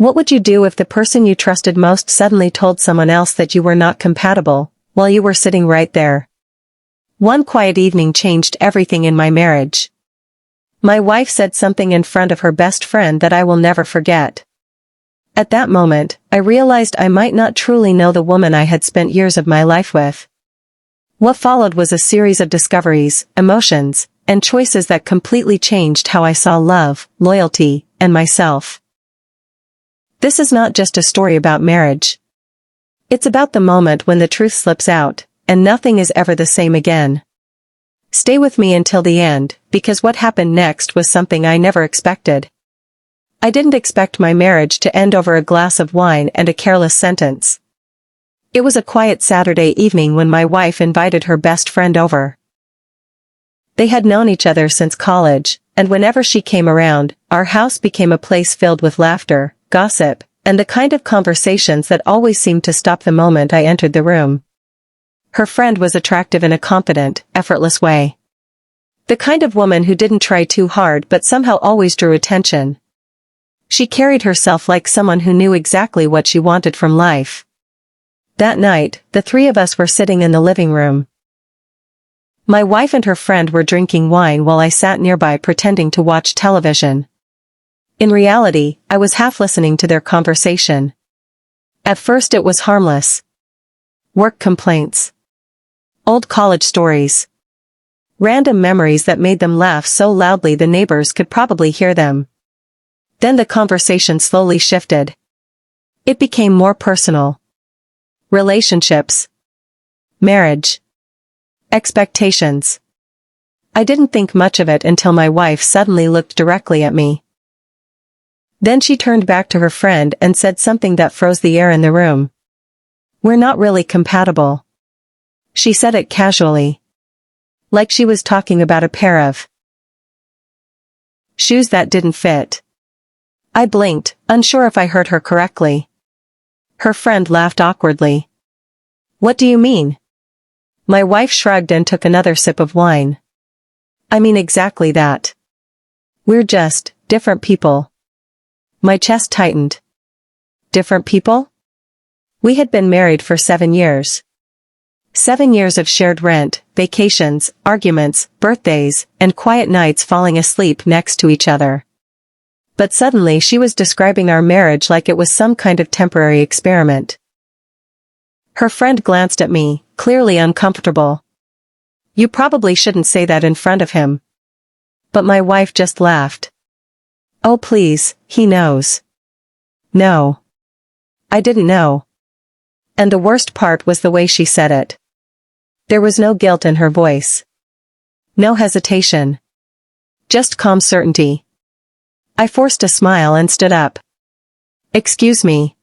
What would you do if the person you trusted most suddenly told someone else that you were not compatible, while you were sitting right there? One quiet evening changed everything in my marriage. My wife said something in front of her best friend that I will never forget. At that moment, I realized I might not truly know the woman I had spent years of my life with. What followed was a series of discoveries, emotions, and choices that completely changed how I saw love, loyalty, and myself. This is not just a story about marriage. It's about the moment when the truth slips out, and nothing is ever the same again. Stay with me until the end, because what happened next was something I never expected. I didn't expect my marriage to end over a glass of wine and a careless sentence. It was a quiet Saturday evening when my wife invited her best friend over. They had known each other since college, and whenever she came around, our house became a place filled with laughter, gossip, and the kind of conversations that always seemed to stop the moment I entered the room. Her friend was attractive in a confident, effortless way. The kind of woman who didn't try too hard but somehow always drew attention. She carried herself like someone who knew exactly what she wanted from life. That night, the three of us were sitting in the living room. My wife and her friend were drinking wine while I sat nearby pretending to watch television. In reality, I was half listening to their conversation. At first it was harmless. Work complaints. Old college stories. Random memories that made them laugh so loudly the neighbors could probably hear them. Then the conversation slowly shifted. It became more personal. Relationships. Marriage. Expectations. I didn't think much of it until my wife suddenly looked directly at me. Then she turned back to her friend and said something that froze the air in the room. "We're not really compatible." She said it casually. Like she was talking about a pair of shoes that didn't fit. I blinked, unsure if I heard her correctly. Her friend laughed awkwardly. "What do you mean?" My wife shrugged and took another sip of wine. "I mean exactly that. We're just different people." My chest tightened. Different people? We had been married for 7 years. 7 years of shared rent, vacations, arguments, birthdays, and quiet nights falling asleep next to each other. But suddenly she was describing our marriage like it was some kind of temporary experiment. Her friend glanced at me, clearly uncomfortable. "You probably shouldn't say that in front of him." But my wife just laughed. "Oh please, he knows." No. I didn't know. And the worst part was the way she said it. There was no guilt in her voice. No hesitation. Just calm certainty. I forced a smile and stood up. "Excuse me."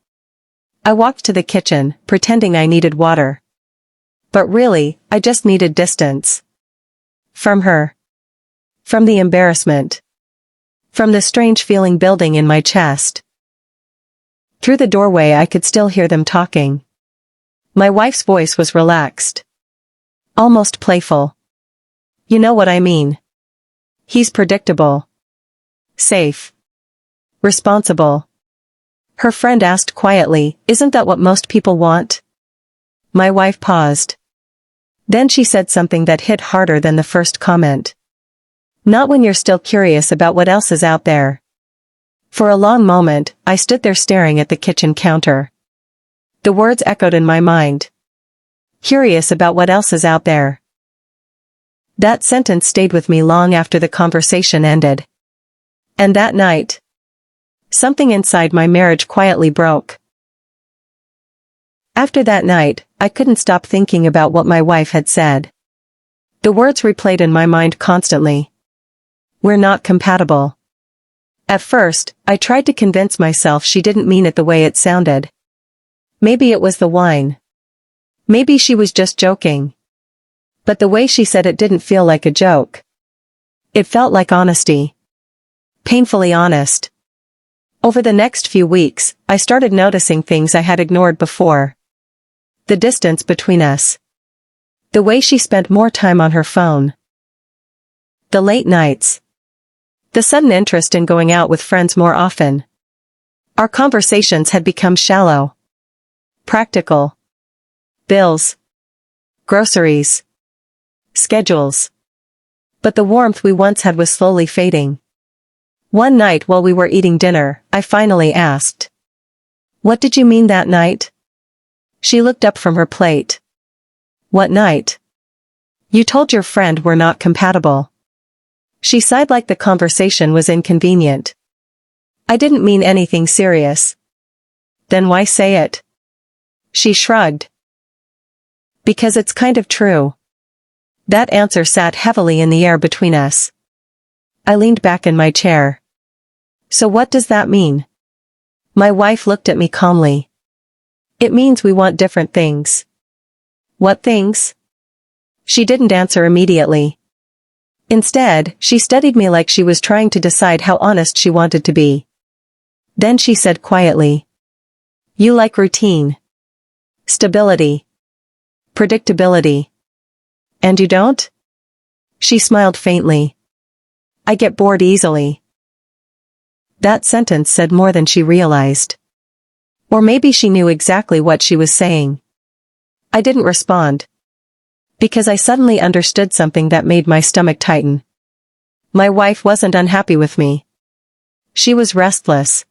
I walked to the kitchen, pretending I needed water. But really, I just needed distance. From her. From the embarrassment. From the strange feeling building in my chest. Through the doorway I could still hear them talking. My wife's voice was relaxed. Almost playful. "You know what I mean. He's predictable. Safe. Responsible." Her friend asked quietly, "Isn't that what most people want?" My wife paused. Then she said something that hit harder than the first comment. "Not when you're still curious about what else is out there." For a long moment, I stood there staring at the kitchen counter. The words echoed in my mind. Curious about what else is out there. That sentence stayed with me long after the conversation ended. And that night, something inside my marriage quietly broke. After that night, I couldn't stop thinking about what my wife had said. The words replayed in my mind constantly. "We're not compatible." At first, I tried to convince myself she didn't mean it the way it sounded. Maybe it was the wine. Maybe she was just joking. But the way she said it didn't feel like a joke. It felt like honesty. Painfully honest. Over the next few weeks, I started noticing things I had ignored before. The distance between us. The way she spent more time on her phone. The late nights. The sudden interest in going out with friends more often. Our conversations had become shallow. Practical. Bills. Groceries. Schedules. But the warmth we once had was slowly fading. One night while we were eating dinner, I finally asked, "What did you mean that night?" She looked up from her plate. "What night?" "You told your friend we're not compatible." She sighed like the conversation was inconvenient. "I didn't mean anything serious." "Then why say it?" She shrugged. "Because it's kind of true." That answer sat heavily in the air between us. I leaned back in my chair. "So what does that mean?" My wife looked at me calmly. "It means we want different things." "What things?" She didn't answer immediately. Instead, she studied me like she was trying to decide how honest she wanted to be. Then she said quietly, "You like routine. Stability. Predictability. And you don't?" She smiled faintly. "I get bored easily." That sentence said more than she realized. Or maybe she knew exactly what she was saying. I didn't respond. Because I suddenly understood something that made my stomach tighten. My wife wasn't unhappy with me. She was restless.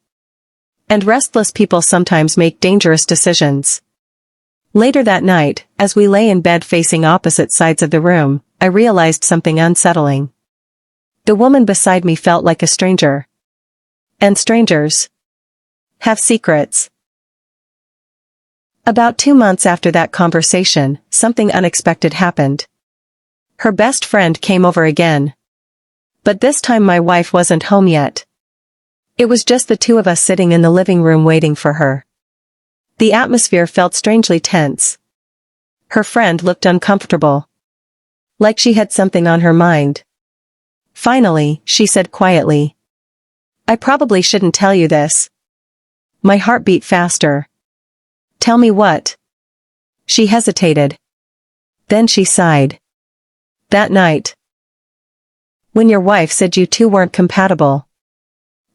And restless people sometimes make dangerous decisions. Later that night, as we lay in bed facing opposite sides of the room, I realized something unsettling. The woman beside me felt like a stranger. And strangers have secrets. About 2 months after that conversation, something unexpected happened. Her best friend came over again. But this time my wife wasn't home yet. It was just the two of us sitting in the living room waiting for her. The atmosphere felt strangely tense. Her friend looked uncomfortable. Like she had something on her mind. Finally, she said quietly, "I probably shouldn't tell you this." My heart beat faster. "Tell me what?" She hesitated. Then she sighed. "That night. When your wife said you two weren't compatible."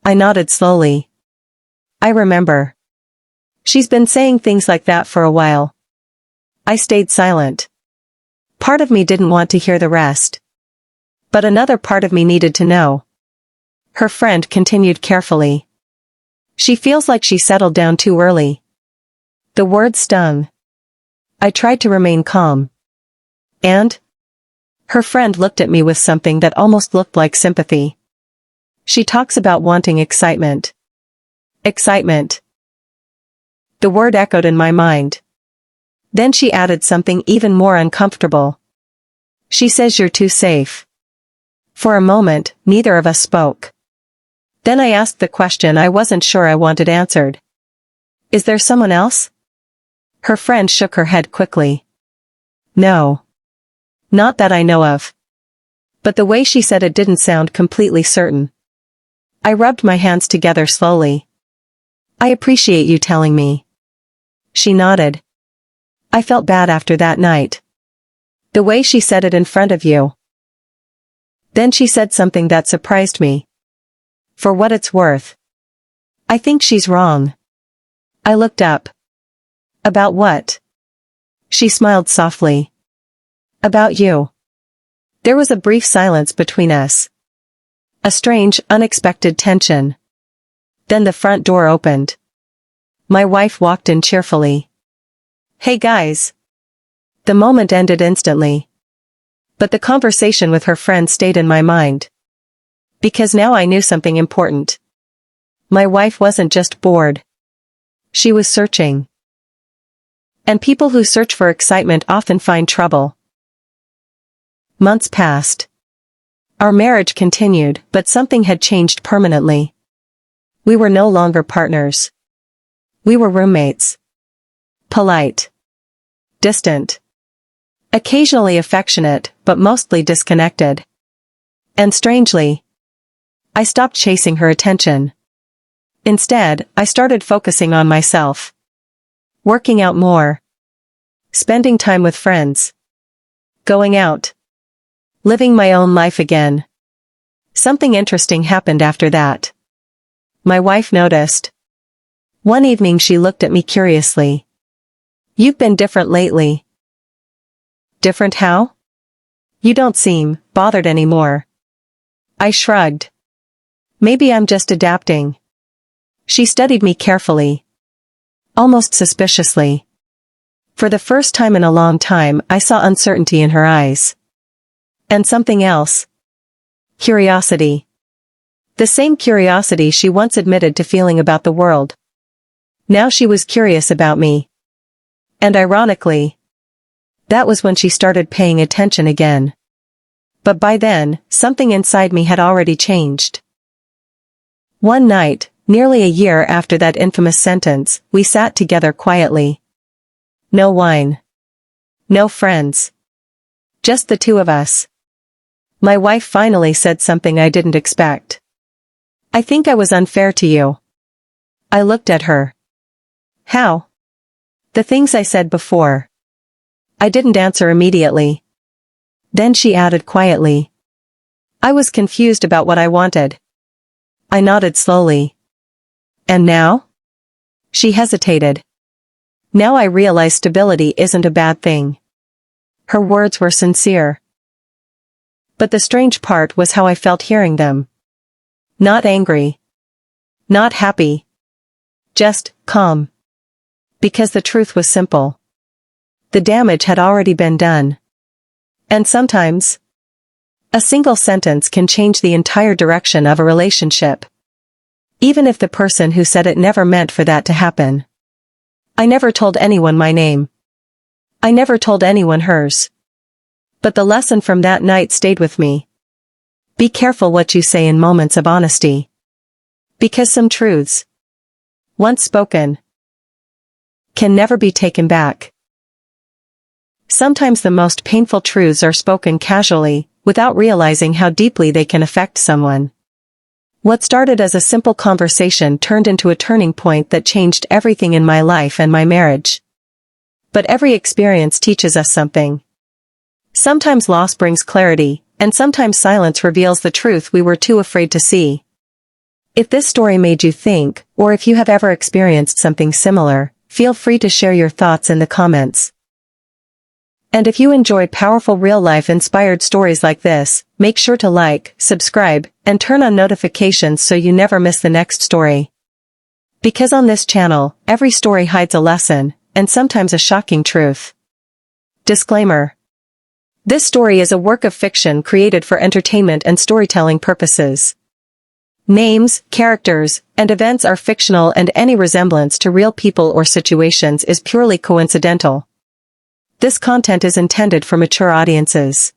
I nodded slowly. "I remember. She's been saying things like that for a while." I stayed silent. Part of me didn't want to hear the rest. But another part of me needed to know. Her friend continued carefully. "She feels like she settled down too early." The word stung. I tried to remain calm. "And?" Her friend looked at me with something that almost looked like sympathy. "She talks about wanting excitement." Excitement. The word echoed in my mind. Then she added something even more uncomfortable. "She says you're too safe." For a moment, neither of us spoke. Then I asked the question I wasn't sure I wanted answered. "Is there someone else?" Her friend shook her head quickly. "No. Not that I know of." But the way she said it didn't sound completely certain. I rubbed my hands together slowly. "I appreciate you telling me." She nodded. "I felt bad after that night. The way she said it in front of you." Then she said something that surprised me. "For what it's worth. I think she's wrong." I looked up. "About what?" She smiled softly. "About you." There was a brief silence between us. A strange, unexpected tension. Then the front door opened. My wife walked in cheerfully. "Hey guys." The moment ended instantly. But the conversation with her friend stayed in my mind. Because now I knew something important. My wife wasn't just bored. She was searching. And people who search for excitement often find trouble. Months passed. Our marriage continued, but something had changed permanently. We were no longer partners. We were roommates. Polite. Distant. Occasionally affectionate, but mostly disconnected. And strangely, I stopped chasing her attention. Instead, I started focusing on myself. Working out more. Spending time with friends. Going out. Living my own life again. Something interesting happened after that. My wife noticed. One evening she looked at me curiously. "You've been different lately." "Different how?" "You don't seem bothered anymore." I shrugged. "Maybe I'm just adapting." She studied me carefully. Almost suspiciously. For the first time in a long time I saw uncertainty in her eyes. And something else. Curiosity. The same curiosity she once admitted to feeling about the world. Now she was curious about me. And ironically, that was when she started paying attention again. But by then, something inside me had already changed. One night, nearly a year after that infamous sentence, we sat together quietly. No wine. No friends. Just the two of us. My wife finally said something I didn't expect. "I think I was unfair to you." I looked at her. "How?" "The things I said before." I didn't answer immediately. Then she added quietly. "I was confused about what I wanted." I nodded slowly. "And now?" She hesitated. "Now I realize stability isn't a bad thing." Her words were sincere. But the strange part was how I felt hearing them. Not angry. Not happy. Just calm. Because the truth was simple. The damage had already been done. And sometimes, a single sentence can change the entire direction of a relationship. Even if the person who said it never meant for that to happen. I never told anyone my name. I never told anyone hers. But the lesson from that night stayed with me. Be careful what you say in moments of honesty. Because some truths, once spoken, can never be taken back. Sometimes the most painful truths are spoken casually, without realizing how deeply they can affect someone. What started as a simple conversation turned into a turning point that changed everything in my life and my marriage. But every experience teaches us something. Sometimes loss brings clarity, and sometimes silence reveals the truth we were too afraid to see. If this story made you think, or if you have ever experienced something similar, feel free to share your thoughts in the comments. And if you enjoy powerful real-life inspired stories like this, make sure to like, subscribe, and turn on notifications so you never miss the next story. Because on this channel, every story hides a lesson, and sometimes a shocking truth. Disclaimer. This story is a work of fiction created for entertainment and storytelling purposes. Names, characters, and events are fictional, and any resemblance to real people or situations is purely coincidental. This content is intended for mature audiences.